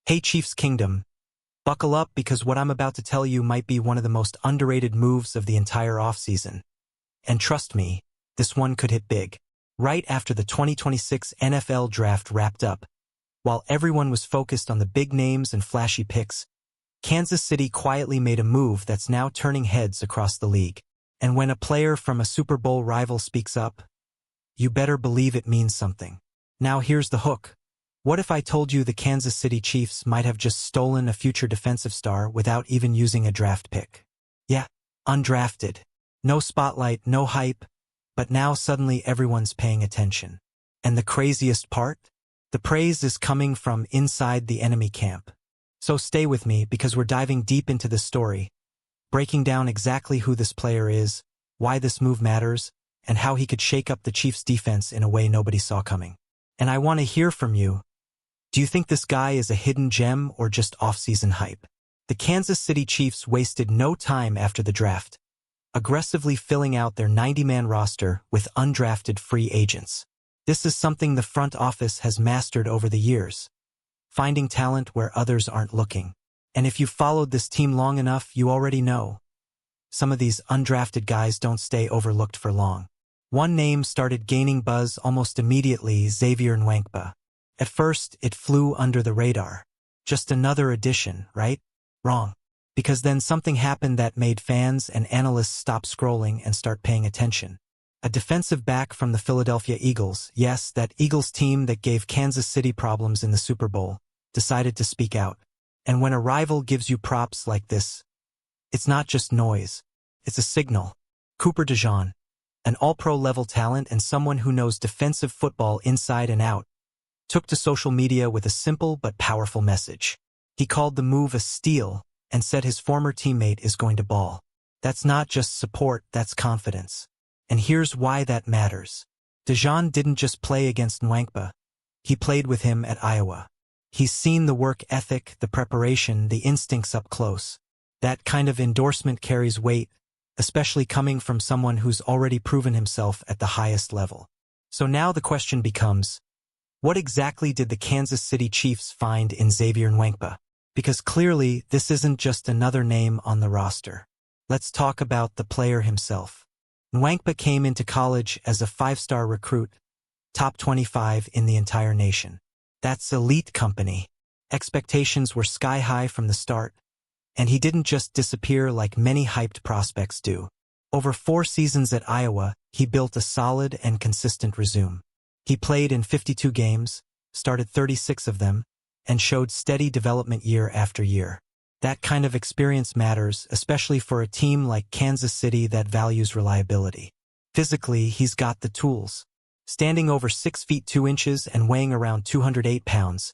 Hey Chiefs Kingdom, buckle up because what I'm about to tell you might be one of the most underrated moves of the entire offseason. And trust me, this one could hit big. Right after the 2026 NFL Draft wrapped up, while everyone was focused on the big names and flashy picks, Kansas City quietly made a move that's now turning heads across the league. And when a player from a Super Bowl rival speaks up, you better believe it means something. Now here's the hook. What if I told you the Kansas City Chiefs might have just stolen a future defensive star without even using a draft pick? Yeah, undrafted. No spotlight, no hype, but now suddenly everyone's paying attention. And the craziest part? The praise is coming from inside the enemy camp. So stay with me because we're diving deep into this story, breaking down exactly who this player is, why this move matters, and how he could shake up the Chiefs' defense in a way nobody saw coming. And I want to hear from you. Do you think this guy is a hidden gem or just off-season hype? The Kansas City Chiefs wasted no time after the draft, aggressively filling out their 90-man roster with undrafted free agents. This is something the front office has mastered over the years, finding talent where others aren't looking. And if you've followed this team long enough, you already know. Some of these undrafted guys don't stay overlooked for long. One name started gaining buzz almost immediately: Xavier Nwankpa. At first, it flew under the radar. Just another addition, right? Wrong. Because then something happened that made fans and analysts stop scrolling and start paying attention. A defensive back from the Philadelphia Eagles, yes, that Eagles team that gave Kansas City problems in the Super Bowl, decided to speak out. And when a rival gives you props like this, it's not just noise. It's a signal. Cooper DeJean, an all-pro level talent and someone who knows defensive football inside and out, took to social media with a simple but powerful message. He called the move a steal and said his former teammate is going to ball. That's not just support, that's confidence. And here's why that matters. DeJean didn't just play against Nwankpa. He played with him at Iowa. He's seen the work ethic, the preparation, the instincts up close. That kind of endorsement carries weight, especially coming from someone who's already proven himself at the highest level. So now the question becomes, what exactly did the Kansas City Chiefs find in Xavier Nwankpa? Because clearly, this isn't just another name on the roster. Let's talk about the player himself. Nwankpa came into college as a 5-star recruit, top 25 in the entire nation. That's elite company. Expectations were sky high from the start, and he didn't just disappear like many hyped prospects do. Over 4 seasons at Iowa, he built a solid and consistent resume. He played in 52 games, started 36 of them, and showed steady development year after year. That kind of experience matters, especially for a team like Kansas City that values reliability. Physically, he's got the tools. Standing over 6 feet 2 inches and weighing around 208 pounds,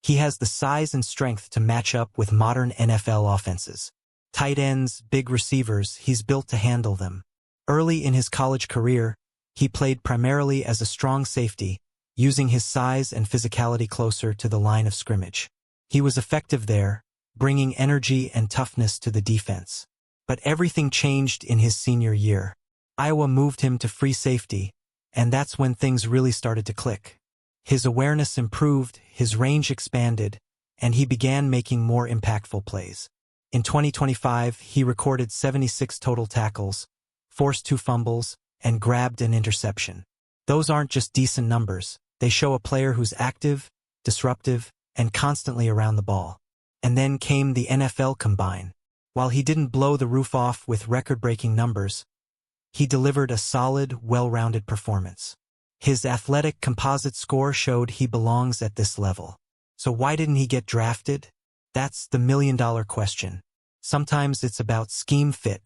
he has the size and strength to match up with modern NFL offenses. Tight ends, big receivers, he's built to handle them. Early in his college career, he played primarily as a strong safety, using his size and physicality closer to the line of scrimmage. He was effective there, bringing energy and toughness to the defense. But everything changed in his senior year. Iowa moved him to free safety, and that's when things really started to click. His awareness improved, his range expanded, and he began making more impactful plays. In 2025, he recorded 76 total tackles, forced 2 fumbles, and grabbed an interception. Those aren't just decent numbers. They show a player who's active, disruptive, and constantly around the ball. And then came the NFL Combine. While he didn't blow the roof off with record-breaking numbers, he delivered a solid, well-rounded performance. His athletic composite score showed he belongs at this level. So why didn't he get drafted? That's the million-dollar question. Sometimes it's about scheme fit.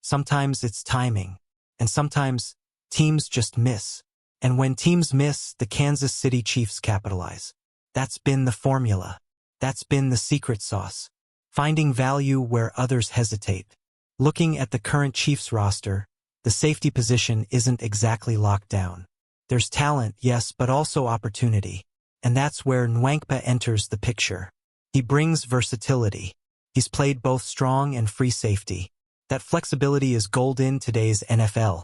Sometimes it's timing. And sometimes teams just miss. And when teams miss, the Kansas City Chiefs capitalize. That's been the formula. That's been the secret sauce. Finding value where others hesitate. Looking at the current Chiefs roster, the safety position isn't exactly locked down. There's talent, yes, but also opportunity. And that's where Nwankpa enters the picture. He brings versatility. He's played both strong and free safety. That flexibility is gold in today's NFL,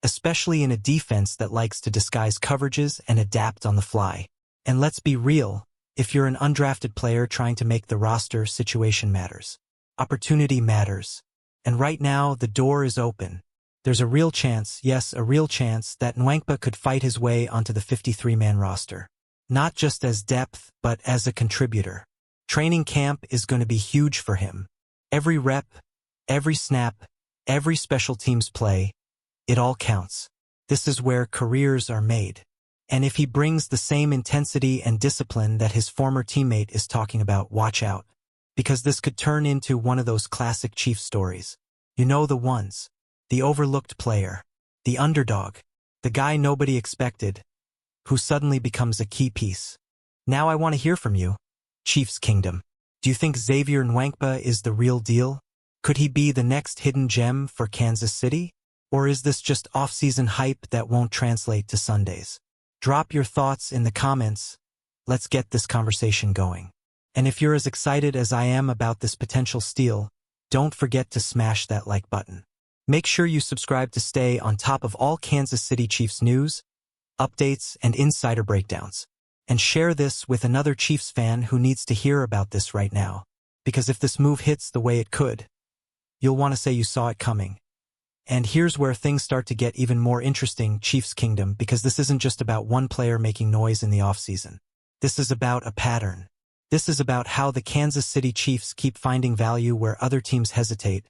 especially in a defense that likes to disguise coverages and adapt on the fly. And let's be real, If you're an undrafted player trying to make the roster, situation matters. Opportunity matters. And right now, the door is open. There's a real chance, yes, a real chance, that Nwankpa could fight his way onto the 53-man roster. Not just as depth, but as a contributor. Training camp is going to be huge for him. Every rep, every snap, every special teams play, it all counts. This is where careers are made. And if he brings the same intensity and discipline that his former teammate is talking about, watch out. Because this could turn into one of those classic Chiefs stories. You know the ones. The overlooked player. The underdog. The guy nobody expected. Who suddenly becomes a key piece. Now I want to hear from you. Chiefs Kingdom. Do you think Xavier Nwankpa is the real deal? Could he be the next hidden gem for Kansas City? Or is this just off-season hype that won't translate to Sundays? Drop your thoughts in the comments. Let's get this conversation going. And if you're as excited as I am about this potential steal, don't forget to smash that like button. Make sure you subscribe to stay on top of all Kansas City Chiefs news, updates, and insider breakdowns. And share this with another Chiefs fan who needs to hear about this right now. Because if this move hits the way it could, you'll want to say you saw it coming. And here's where things start to get even more interesting, Chiefs Kingdom, because this isn't just about one player making noise in the offseason. This is about a pattern. This is about how the Kansas City Chiefs keep finding value where other teams hesitate,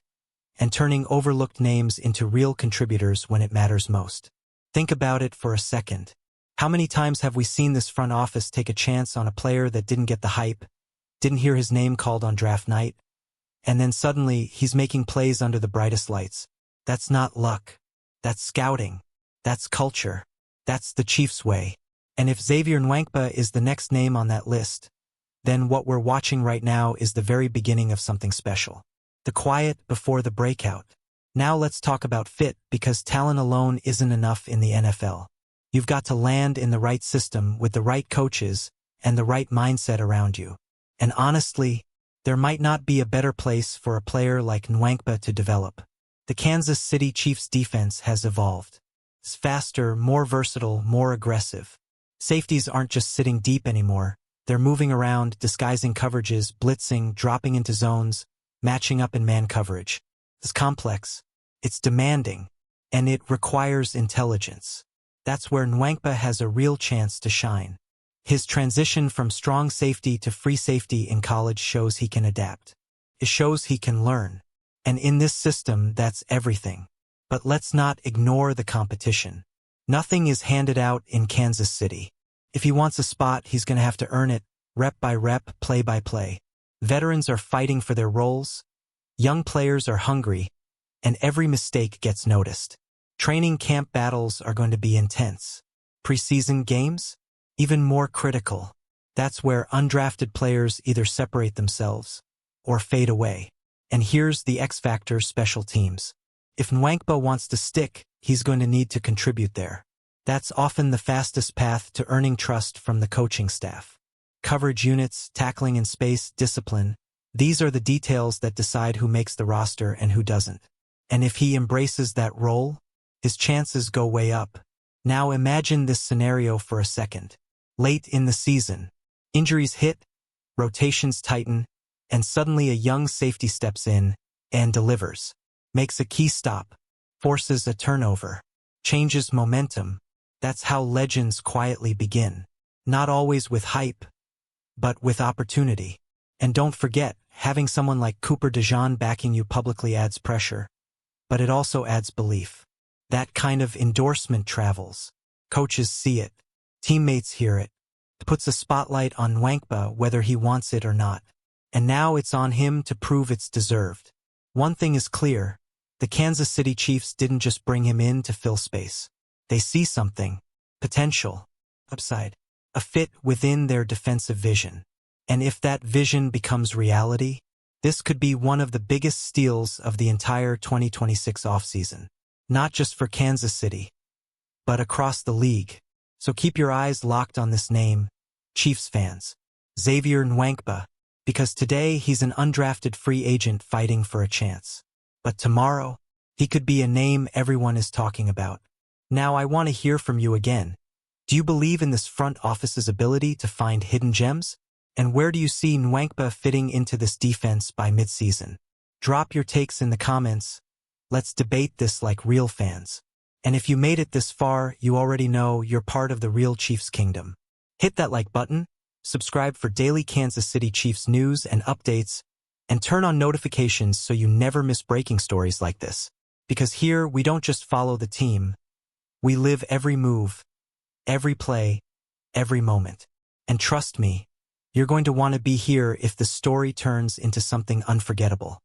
and turning overlooked names into real contributors when it matters most. Think about it for a second. How many times have we seen this front office take a chance on a player that didn't get the hype, didn't hear his name called on draft night, and then suddenly he's making plays under the brightest lights? That's not luck. That's scouting. That's culture. That's the Chiefs way. And if Xavier Nwankpa is the next name on that list, then what we're watching right now is the very beginning of something special. The quiet before the breakout. Now let's talk about fit, because talent alone isn't enough in the NFL. You've got to land in the right system with the right coaches and the right mindset around you. And honestly, there might not be a better place for a player like Nwankpa to develop. The Kansas City Chiefs defense has evolved. It's faster, more versatile, more aggressive. Safeties aren't just sitting deep anymore. They're moving around, disguising coverages, blitzing, dropping into zones, matching up in man coverage. It's complex. It's demanding. And it requires intelligence. That's where Nwankpa has a real chance to shine. His transition from strong safety to free safety in college shows he can adapt. It shows he can learn. And in this system, that's everything. But let's not ignore the competition. Nothing is handed out in Kansas City. If he wants a spot, he's going to have to earn it, rep by rep, play by play. Veterans are fighting for their roles. Young players are hungry. And every mistake gets noticed. Training camp battles are going to be intense. Preseason games? Even more critical. That's where undrafted players either separate themselves or fade away. And here's the X factor: special teams. If Nwankpa wants to stick, he's going to need to contribute there. That's often the fastest path to earning trust from the coaching staff. Coverage units, tackling in space, discipline. These are the details that decide who makes the roster and who doesn't. And if he embraces that role, his chances go way up. Now imagine this scenario for a second. Late in the season, injuries hit, rotations tighten, and suddenly a young safety steps in and delivers. Makes a key stop, forces a turnover, changes momentum. That's how legends quietly begin. Not always with hype, but with opportunity. And don't forget, having someone like Cooper DeJean backing you publicly adds pressure, but it also adds belief. That kind of endorsement travels. Coaches see it. Teammates hear it. It puts a spotlight on Nwankpa whether he wants it or not. And now it's on him to prove it's deserved. One thing is clear. The Kansas City Chiefs didn't just bring him in to fill space. They see something. Potential. Upside. A fit within their defensive vision. And if that vision becomes reality, this could be one of the biggest steals of the entire 2026 offseason. Not just for Kansas City, but across the league. So keep your eyes locked on this name, Chiefs fans. Xavier Nwankpa. Because today he's an undrafted free agent fighting for a chance. But tomorrow, he could be a name everyone is talking about. Now I want to hear from you again. Do you believe in this front office's ability to find hidden gems? And where do you see Nwankpa fitting into this defense by midseason? Drop your takes in the comments. Let's debate this like real fans. And if you made it this far, you already know you're part of the real Chiefs kingdom. Hit that like button, subscribe for daily Kansas City Chiefs news and updates, and turn on notifications so you never miss breaking stories like this. Because here, we don't just follow the team. We live every move, every play, every moment. And trust me, you're going to want to be here if the story turns into something unforgettable.